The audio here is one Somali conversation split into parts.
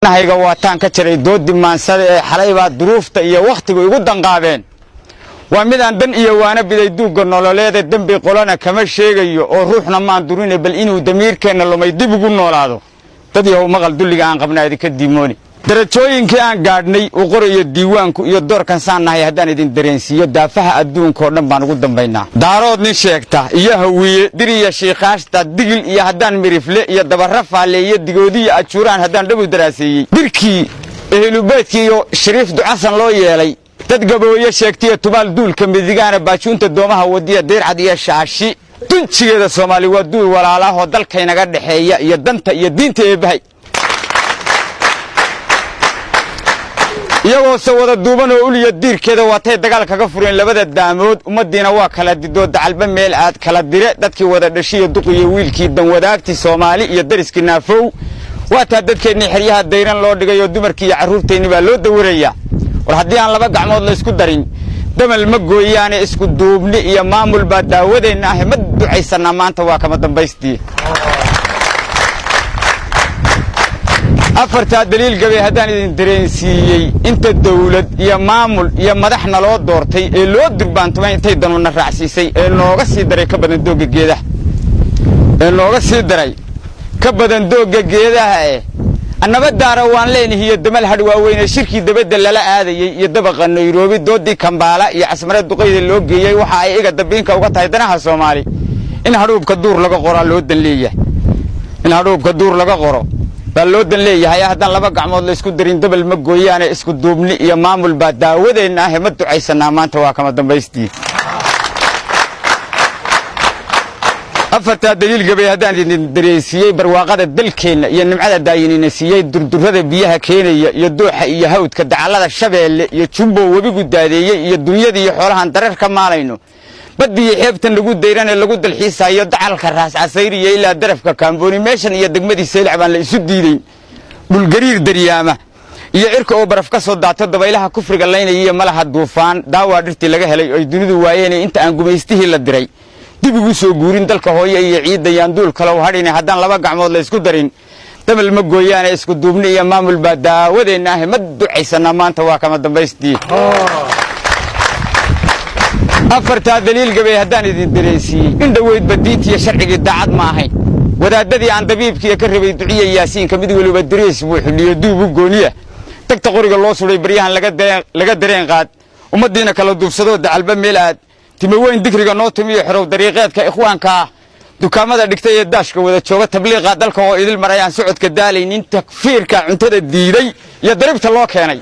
nahayga waataan ka jiray doodi maansada ee xalay baa duruufta iyo waqtigu igu danqaabeen waa midaan dan iyo waana biday duuga nololeeda dambi qolana kama sheegayo oo ruuxna maan durine bal inuu damiirkeena lumay dib ugu noolaado dad yahow maqal dulliga aan qabnaa idinka diimooni darajooyinkii aan gaadhnay u qorayo diiwaanku iyo doorkan saan nahay haddaan idin dareensiiyo daafaha adduunka oo dhan baan ugu dambaynaa daarood nin sheegta iyo hawiye diriya shiikaashta digil iyo haddaan mirifle iyo dabara faale iyo digoodiya ajuuraan haddaan dhabu daraaseeyey dirkii ehelubeedkii iyo shariif ducasan loo yeelay dad gabooye sheegtiya tubaal duulka midigaana baajuunta doomaha wadiya deercad iyo shaashi dunjigeeda soomaali waa duul walaalaahoo dalkaynaga dhexeeya iyo danta iyo diinta eebbahay iyagoo se wada duuban oo uliya diirkeeda waatay dagaal kaga fureen labada daamood ummadiina waa kala didoo dacalba meel aad kala dire dadkii wada dhashiyo duqiyo wiilkii danwadaagtii soomaali iyo dariskii naafow waataa dadkeennii xeryaha dayran loo dhigay oo dumarkii iyo carruurteenni baa loo dawarayaa war haddii aan laba gacmood la isku darin damal ma gooyaane isku duubni iyo maamul baa daawadeenna ahe ma ducaysannaa maanta waa kama dambaystii afartaa daliil gabay haddaan idin dareensiiyey inta dawlad iyo maamul iyo madaxna loo doortay ee loo durbaantumay intay danuna raacsiisay ee nooga sii daray ka badan doogga geedaha annaba daara waan leenahiyo damal hadh waaweyne shirkii dabadda lala aadayey iyo dabaqa nairobi doodii kambaala iyo casmare duqayda loo geeyey waxa ay iga dambiinka uga tahay danaha soomaali in hadhuubka duur laga qoraa loo dan leeyahay baa loo dan leeyahay haddaan laba gacmood la isku darin dabal ma gooyaane isku duubni iyo maamul baa daawadeenna ahe ma ducaysannaa maanta waa kama dambaystii afartaa daliil gabay haddaan idin dareensiiyey barwaaqada dalkeenna iyo nimcada daayinina siiyey durdurrada biyaha keenaya iyo dooxa iyo hawdka dacallada shabeelle iyo jumbow webigu daadeeyey iyo dunyada iyo xoolahan dareer ka maalayno baddiiyo xeebtan lagu dayranee lagu dalxiisaayo dacalka raas casayriya ilaa darafka kaambooni meeshan iyo degmadii saylac baan la isu diidayn dhulgariir daryaama iyo cirka oo baraf ka soo daato dabaylaha kufriga laynaya iyo malaha duufaan daawaa dhirtii laga helay oy dunidu waayeen inta aan gumaystihii la diray dib ugu soo guurin dalka hooye iyo ciidda yaan duul kalow hadhine haddaan laba gacmood la isku darin damal ma gooyaane isku duubni iyo maamul baa daawadeenna ahe ma ducaysannaa maanta waa kama dambaystii afartaa daliil gabay haddaan idin dareensiiyey in dhoweydba diintiiyo sharcigii daacad ma ahayn wadaadadii aan dabiibkiiya ka rabay duciya yaasiinka mid weliba dariis buu xidhiyo duub u gooniya tagta qoriga loo suday baryahan laga dareen qaad ummaddiina kala duubsadoo dacalba meel aad timaweyn digriga noo timiyo xerow dariiqeedka ikhwaanka ah dukaamada dhigtay ee daashka wada jooga tabliiqa dalka oo idil maray aan socodka daalaynin takfiirka cuntada diiday iyo daribta loo keenay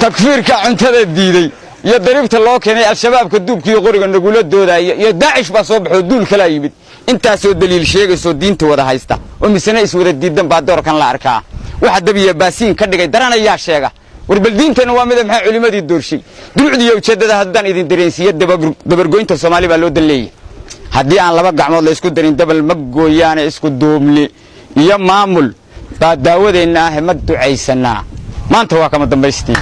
takfiirka cuntada diiday iyo daribta loo keenay al-shabaabka duubkiiyo qoriga nagula doodaya iyo daacish baa soo baxoo duul kala yimid intaasoo daliil sheegaysoo diinta wada haysta oo misena iswada diidan baa doorkan la arkaa waxa dabiya baasiin ka dhigay daranayaa sheega war bal diinteenna waa mida maxaa culimmadii doorshay duruucdiiyo ujeeddada haddaan idin dareensiiyo dabargoynta soomaali baa loo dan leeyahay haddii aan laba gacmood la isku darin dabal ma gooyaane isku duubni iyo maamul baa daawadeenna ahe ma ducaysannaa maanta waa kama dambaystii